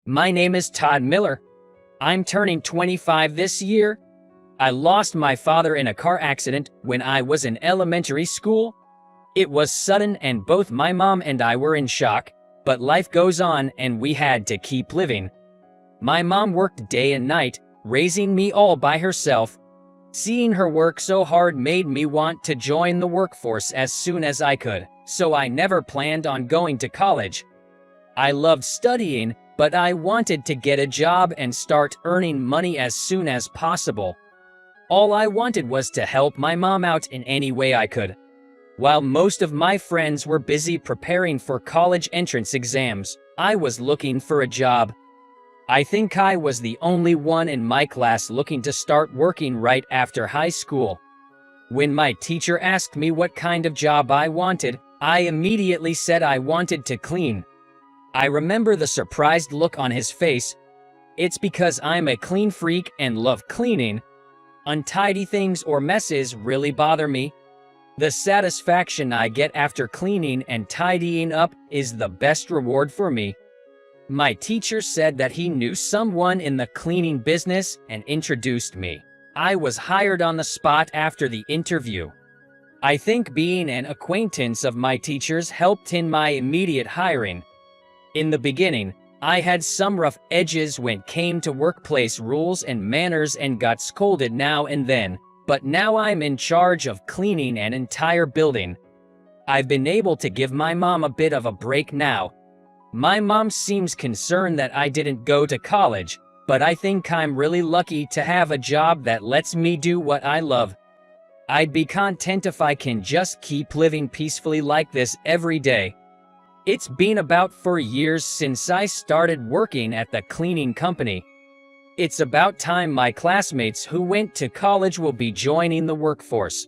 My name is Todd Miller. I'm turning 25 this year. I lost my father in a car accident when I was in elementary school. It was sudden and both my mom and I were in shock, but life goes on and we had to keep living. My mom worked day and night, raising me all by herself. Seeing her work so hard made me want to join the workforce as soon as I could, so I never planned on going to college. I loved studying, but I wanted to get a job and start earning money as soon as possible. All I wanted was to help my mom out in any way I could. While most of my friends were busy preparing for college entrance exams, I was looking for a job. I think I was the only one in my class looking to start working right after high school. When my teacher asked me what kind of job I wanted, I immediately said I wanted to clean. I remember the surprised look on his face. It's because I'm a clean freak and love cleaning. Untidy things or messes really bother me. The satisfaction I get after cleaning and tidying up is the best reward for me. My teacher said that he knew someone in the cleaning business and introduced me. I was hired on the spot after the interview. I think being an acquaintance of my teachers helped in my immediate hiring. In the beginning, I had some rough edges when it came to workplace rules and manners and got scolded now and then, but now I'm in charge of cleaning an entire building. I've been able to give my mom a bit of a break now. My mom seems concerned that I didn't go to college, but I think I'm really lucky to have a job that lets me do what I love. I'd be content if I can just keep living peacefully like this every day. It's been about 4 years since I started working at the cleaning company. It's about time my classmates who went to college will be joining the workforce.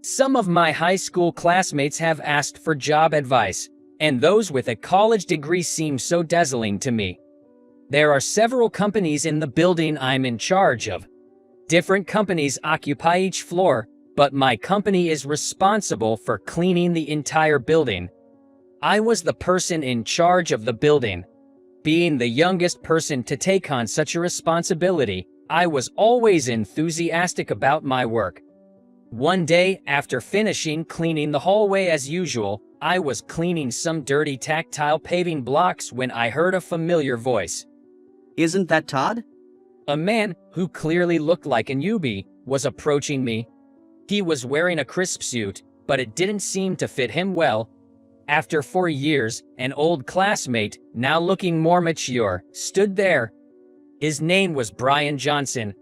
Some of my high school classmates have asked for job advice, and those with a college degree seem so dazzling to me. There are several companies in the building I'm in charge of. Different companies occupy each floor, but my company is responsible for cleaning the entire building. I was the person in charge of the building. Being the youngest person to take on such a responsibility, I was always enthusiastic about my work. One day, after finishing cleaning the hallway as usual, I was cleaning some dirty tactile paving blocks when I heard a familiar voice. Isn't that Todd? A man, who clearly looked like a newbie, was approaching me. He was wearing a crisp suit, but it didn't seem to fit him well. After 4 years, an old classmate, now looking more mature, stood there. His name was Brian Johnson.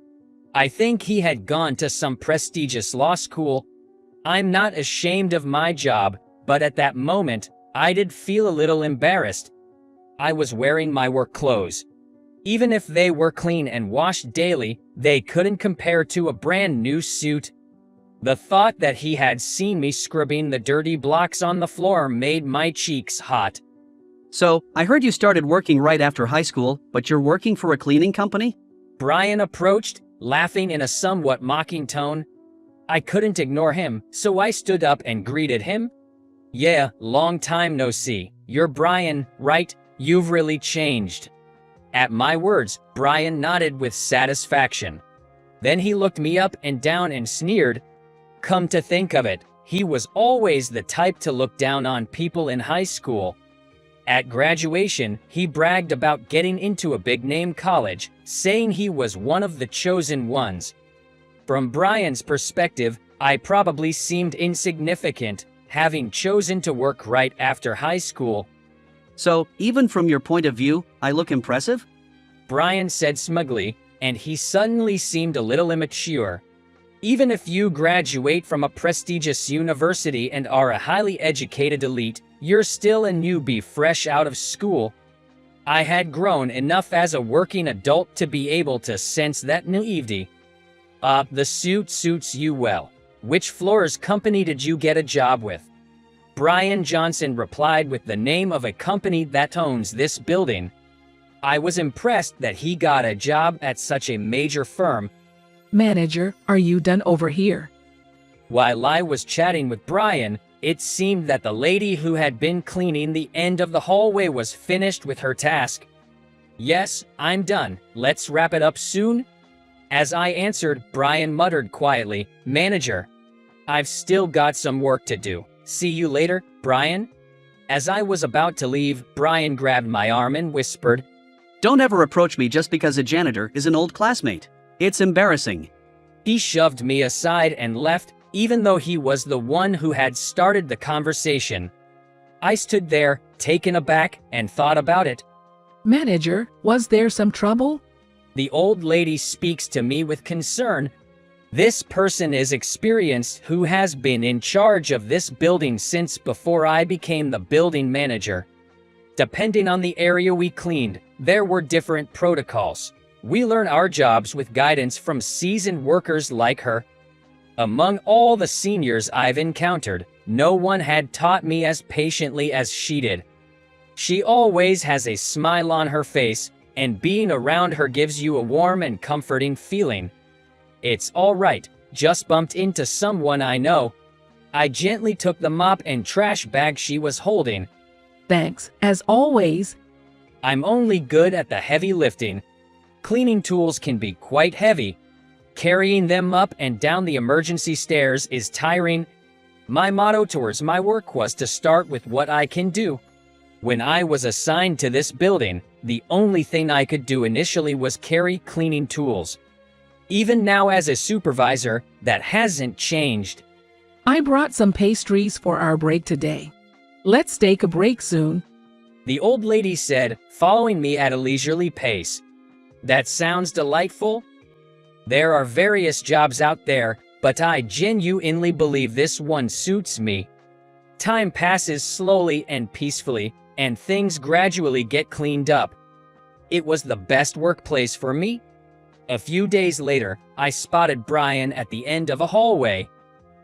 I think he had gone to some prestigious law school. I'm not ashamed of my job, but at that moment, I did feel a little embarrassed. I was wearing my work clothes. Even if they were clean and washed daily, they couldn't compare to a brand new suit. The thought that he had seen me scrubbing the dirty blocks on the floor made my cheeks hot. So, I heard you started working right after high school, but you're working for a cleaning company? Brian approached, laughing in a somewhat mocking tone. I couldn't ignore him, so I stood up and greeted him. Yeah, long time no see. You're Brian, right? You've really changed. At my words, Brian nodded with satisfaction. Then he looked me up and down and sneered. Come to think of it, he was always the type to look down on people in high school. At graduation, he bragged about getting into a big-name college, saying he was one of the chosen ones. From Brian's perspective, I probably seemed insignificant, having chosen to work right after high school. So, even from your point of view, I look impressive? Brian said smugly, and he suddenly seemed a little immature. Even if you graduate from a prestigious university and are a highly educated elite, you're still a newbie fresh out of school. I had grown enough as a working adult to be able to sense that naivety. The suit suits you well. Which floor's company did you get a job with? Brian Johnson replied with the name of a company that owns this building. I was impressed that he got a job at such a major firm. Manager, are you done over here? While I was chatting with Brian, it seemed that the lady who had been cleaning the end of the hallway was finished with her task. Yes, I'm done. Let's wrap it up soon. As I answered, Brian muttered quietly, Manager, I've still got some work to do. See you later, Brian. As I was about to leave, Brian grabbed my arm and whispered, Don't ever approach me just because a janitor is an old classmate. It's embarrassing. He shoved me aside and left, even though he was the one who had started the conversation. I stood there, taken aback, and thought about it. Manager, was there some trouble? The old lady speaks to me with concern. This person is experienced who has been in charge of this building since before I became the building manager. Depending on the area we cleaned, there were different protocols. We learn our jobs with guidance from seasoned workers like her. Among all the seniors I've encountered, no one had taught me as patiently as she did. She always has a smile on her face, and being around her gives you a warm and comforting feeling. It's all right, just bumped into someone I know. I gently took the mop and trash bag she was holding. Thanks, as always. I'm only good at the heavy lifting. Cleaning tools can be quite heavy. Carrying them up and down the emergency stairs is tiring. My motto towards my work was to start with what I can do. When I was assigned to this building, the only thing I could do initially was carry cleaning tools. Even now as a supervisor, that hasn't changed. I brought some pastries for our break today. Let's take a break soon. The old lady said, following me at a leisurely pace. That sounds delightful. There are various jobs out there, but I genuinely believe this one suits me. Time passes slowly and peacefully, and things gradually get cleaned up. It was the best workplace for me. A few days later, I spotted Brian at the end of a hallway.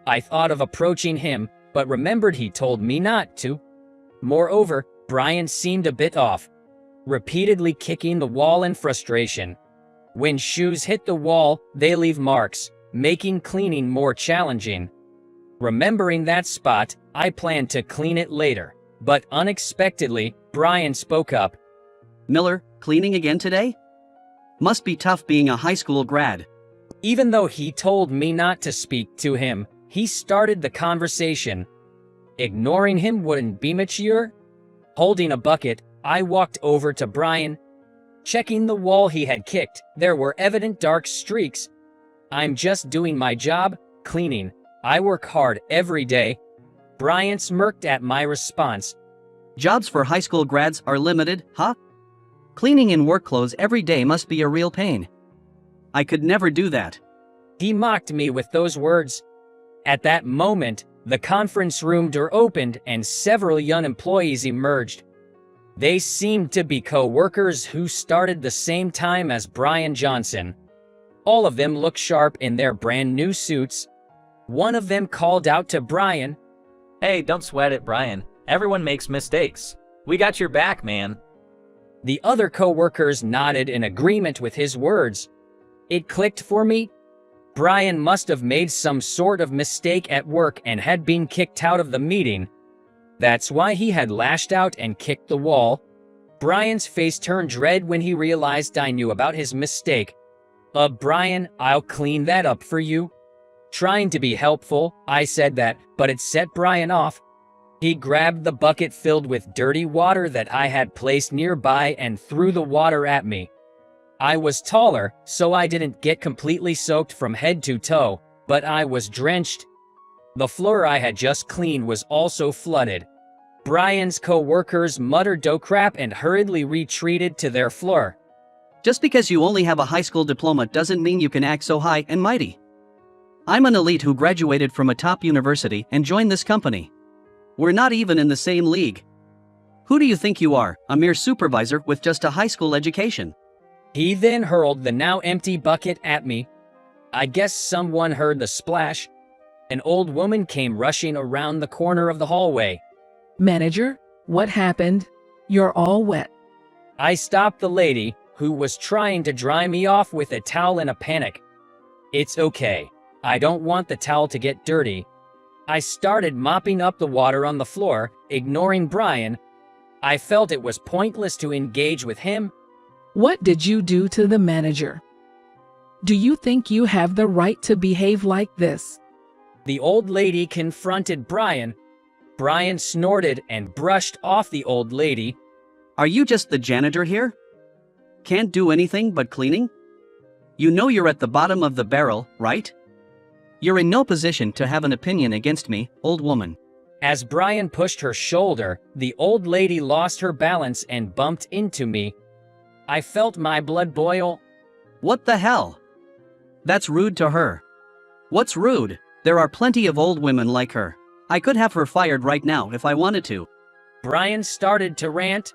I thought of approaching him, but remembered he told me not to. Moreover, Brian seemed a bit off, repeatedly kicking the wall in frustration. When shoes hit the wall, they leave marks, making cleaning more challenging. Remembering that spot, I planned to clean it later, but unexpectedly, Brian spoke up. Miller, cleaning again today? Must be tough being a high school grad. Even though he told me not to speak to him, he started the conversation. Ignoring him wouldn't be mature. Holding a bucket, I walked over to Brian. Checking the wall he had kicked, there were evident dark streaks. I'm just doing my job, cleaning. I work hard every day. Brian smirked at my response. Jobs for high school grads are limited, huh? Cleaning in work clothes every day must be a real pain. I could never do that. He mocked me with those words. At that moment, the conference room door opened and several young employees emerged. They seemed to be co-workers who started the same time as Brian Johnson. All of them looked sharp in their brand new suits. One of them called out to Brian, Hey, don't sweat it, Brian. Everyone makes mistakes. We got your back, man. The other co-workers nodded in agreement with his words. It clicked for me. Brian must have made some sort of mistake at work and had been kicked out of the meeting. That's why he had lashed out and kicked the wall. Brian's face turned red when he realized I knew about his mistake. Brian, I'll clean that up for you. Trying to be helpful, I said that, but it set Brian off. He grabbed the bucket filled with dirty water that I had placed nearby and threw the water at me. I was taller, so I didn't get completely soaked from head to toe, but I was drenched. The floor I had just cleaned was also flooded. Brian's co-workers muttered "Oh crap" and hurriedly retreated to their floor. Just because you only have a high school diploma doesn't mean you can act so high and mighty. I'm an elite who graduated from a top university and joined this company. We're not even in the same league. Who do you think you are, a mere supervisor with just a high school education? He then hurled the now empty bucket at me. I guess someone heard the splash. An old woman came rushing around the corner of the hallway. Manager, what happened? You're all wet. I stopped the lady, who was trying to dry me off with a towel in a panic. It's okay. I don't want the towel to get dirty. I started mopping up the water on the floor, ignoring Brian. I felt it was pointless to engage with him. What did you do to the manager? Do you think you have the right to behave like this? The old lady confronted Brian. Brian snorted and brushed off the old lady. Are you just the janitor here? Can't do anything but cleaning? You know you're at the bottom of the barrel, right? You're in no position to have an opinion against me, old woman. As Brian pushed her shoulder, the old lady lost her balance and bumped into me. I felt my blood boil. What the hell? That's rude to her. What's rude? There are plenty of old women like her. I could have her fired right now if I wanted to. Brian started to rant.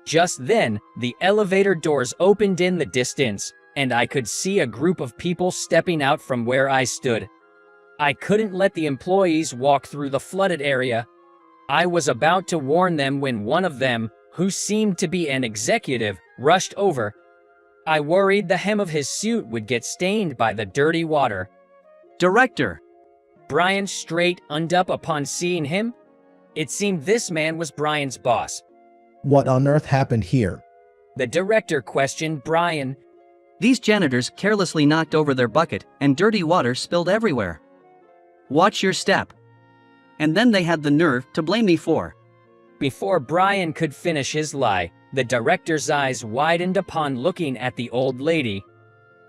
Just then, the elevator doors opened in the distance, and I could see a group of people stepping out from where I stood. I couldn't let the employees walk through the flooded area. I was about to warn them when one of them, who seemed to be an executive, rushed over. I worried the hem of his suit would get stained by the dirty water. Director! Brian straightened up upon seeing him. It seemed this man was Brian's boss. What on earth happened here? The director questioned Brian. These janitors carelessly knocked over their bucket, and dirty water spilled everywhere. Watch your step. And then they had the nerve to blame me for. Before Brian could finish his lie, the director's eyes widened upon looking at the old lady.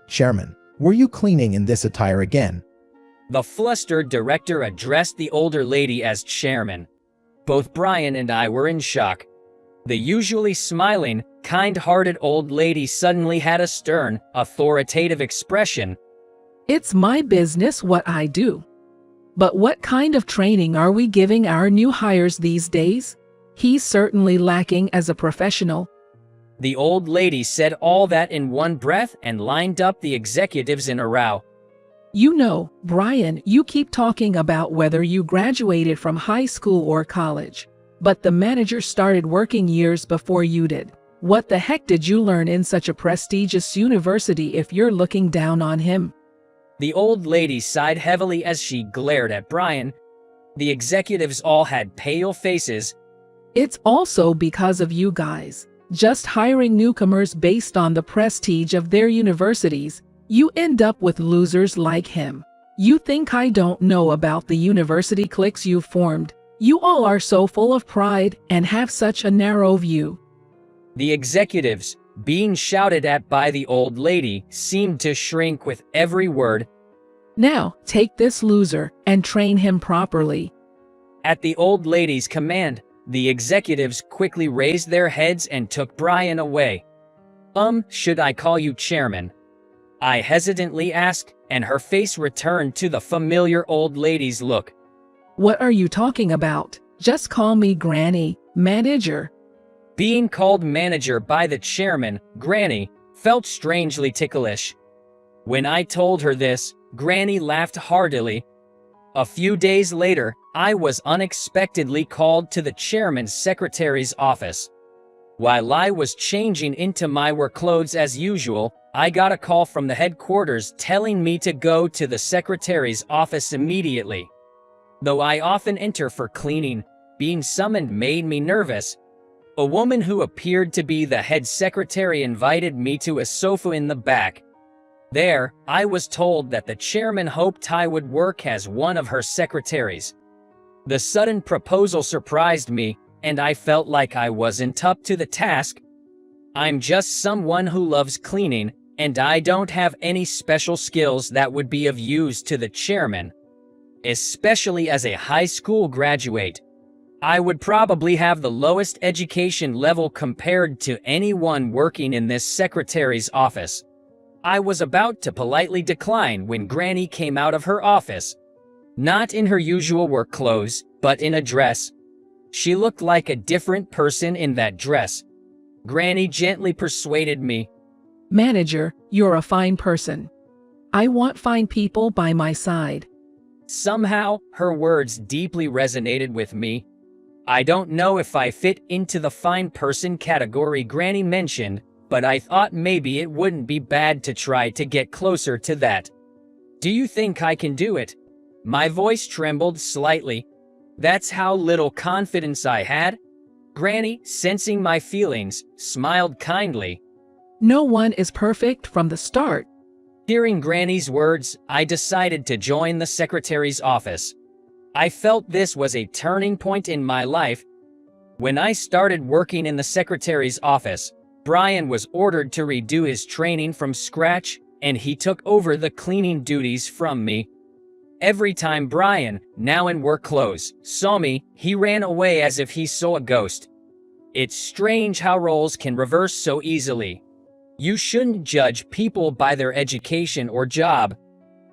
Chairman, were you cleaning in this attire again? The flustered director addressed the older lady as chairman. Both Brian and I were in shock. The usually smiling, kind-hearted old lady suddenly had a stern, authoritative expression. It's my business what I do. But what kind of training are we giving our new hires these days? He's certainly lacking as a professional. The old lady said all that in one breath and lined up the executives in a row. You know, Brian, you keep talking about whether you graduated from high school or college. But the manager started working years before you did. What the heck did you learn in such a prestigious university if you're looking down on him? The old lady sighed heavily as she glared at Brian. The executives all had pale faces. It's also because of you guys. Just hiring newcomers based on the prestige of their universities, you end up with losers like him. You think I don't know about the university cliques you've formed? You all are so full of pride and have such a narrow view. The executives, being shouted at by the old lady, seemed to shrink with every word. Now, take this loser and train him properly. At the old lady's command, the executives quickly raised their heads and took Brian away. Should I call you chairman? I hesitantly asked, and her face returned to the familiar old lady's look. What are you talking about? Just call me Granny, manager. Being called manager by the chairman, Granny, felt strangely ticklish. When I told her this, Granny laughed heartily. A few days later, I was unexpectedly called to the chairman's secretary's office. While I was changing into my work clothes as usual, I got a call from the headquarters telling me to go to the secretary's office immediately. Though I often enter for cleaning, being summoned made me nervous. A woman who appeared to be the head secretary invited me to a sofa in the back. There, I was told that the chairman hoped I would work as one of her secretaries. The sudden proposal surprised me, and I felt like I wasn't up to the task. I'm just someone who loves cleaning, and I don't have any special skills that would be of use to the chairman. Especially as a high school graduate. I would probably have the lowest education level compared to anyone working in this secretary's office. I was about to politely decline when Granny came out of her office. Not in her usual work clothes, but in a dress. She looked like a different person in that dress. Granny gently persuaded me. Manager, you're a fine person. I want fine people by my side. Somehow, her words deeply resonated with me. I don't know if I fit into the fine person category Granny mentioned, but I thought maybe it wouldn't be bad to try to get closer to that. Do you think I can do it? My voice trembled slightly. That's how little confidence I had. Granny, sensing my feelings, smiled kindly. No one is perfect from the start. Hearing Granny's words, I decided to join the secretary's office. I felt this was a turning point in my life. When I started working in the secretary's office, Brian was ordered to redo his training from scratch, and he took over the cleaning duties from me. Every time Brian, now in work clothes, saw me, he ran away as if he saw a ghost. It's strange how roles can reverse so easily. You shouldn't judge people by their education or job.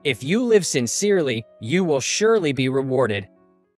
If you live sincerely, you will surely be rewarded.